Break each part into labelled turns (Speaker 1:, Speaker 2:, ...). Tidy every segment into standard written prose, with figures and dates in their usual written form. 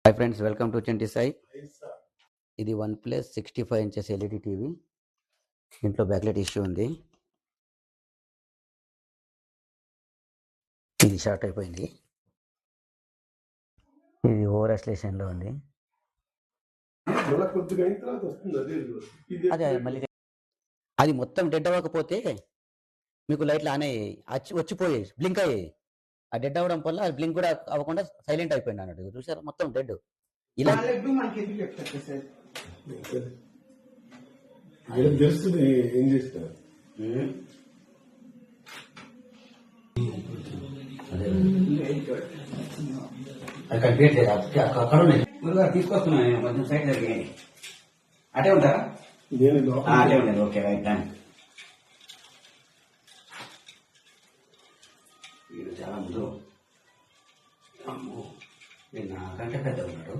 Speaker 1: Hi friends, welcome to Chinti Sai. ఇది OnePlus 65 inches LED TV. దీంట్లో backlight issue ఉంది. ఇది షార్ట్ అయిపోయింది. ఇది ఓవర్ ఎక్స్లేషన్లో ఉంది. అదే మళ్ళీ అది మొత్తం డెడ్ అవ్వకపోతే మీకు లైట్లు ఆన్ అయ్యాయి, వచ్చిపోయాయి, బ్లింక్ అయ్యాయి. ఆ డెడ్ అవ్వడం వల్ల అది బ్లింక్ కూడా అవ్వకుండా సైలెంట్ అయిపోయింది అన్నట్టు. చూసారా, మొత్తం డెడ్. ఇలా
Speaker 2: తెలుస్తుంది ఏం చేస్తారు.
Speaker 1: అక్కడ ఉన్నాయి తీసుకొస్తున్నాను నేను, కొంచెం సైడ్ జరిగినాయి. అటే ఉంటారా? అటే ఉండేది. Okay, right. థ్యాంక్. వీడు చాలా ముందు నేను నాకంటే పెద్ద ఉన్నాడు.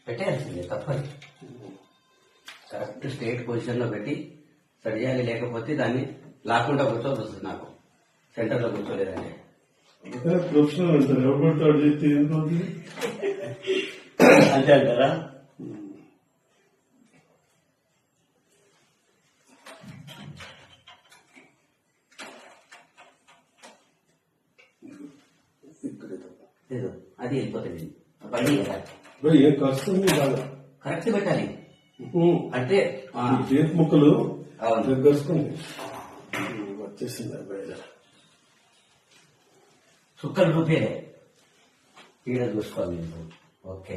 Speaker 1: పెట్టేయాల్సిందే, తప్పదు. కరెక్ట్ స్ట్రేట్ పొజిషన్లో పెట్టి సరి చేయాలి. లేకపోతే దాన్ని లాక్కుండా కూర్చోవలసి వస్తుంది. నాకు సెంటర్లో కూర్చోలేదండి.
Speaker 2: ప్రొఫెషనల్ అంటారు, ఎవరు
Speaker 1: అంతే అంటారా? అది వెళ్ళిపోతుంది. బండి కదా, కరెక్ట్ పెట్టాలి. అంటే
Speaker 2: చేతి ముక్కలు దగ్గరుంది వచ్చేసింది.
Speaker 1: చుక్కలు రూపాయలే ఈడ చూసుకోవాలి మీరు. ఓకే,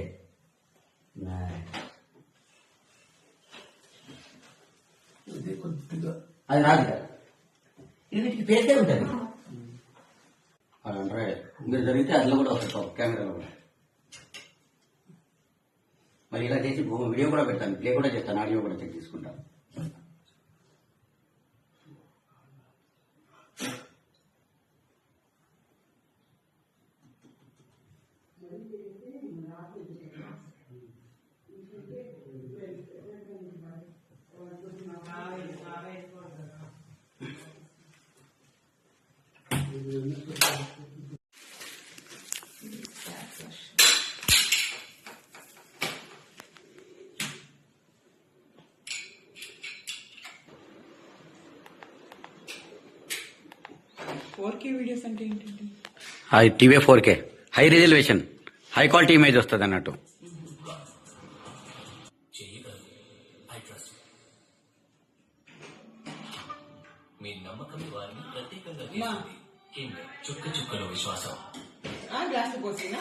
Speaker 2: కొద్దిగా
Speaker 1: అది రాదు కదా, ఇది పేసే ఉంటుంది. అంటే మీరు జరిగితే అందులో కూడా వస్తాం, కెమెరాలో కూడా. మరి ఇలా చేసి వీడియో కూడా పెడతాను, ప్లే కూడా చేస్తాను, ఆడియో కూడా చెక్ తీసుకుంటాను.
Speaker 3: వీడియోస్ అంటే ఏంటండి?
Speaker 1: TV 4K high resolution, high quality image వస్తుంది అన్నట్టు.
Speaker 4: మీ నమ్మకం వారిని ప్రత్యేకంగా చుక్క చుక్కలో విశ్వాసం.
Speaker 3: గ్లాస్ పోసినా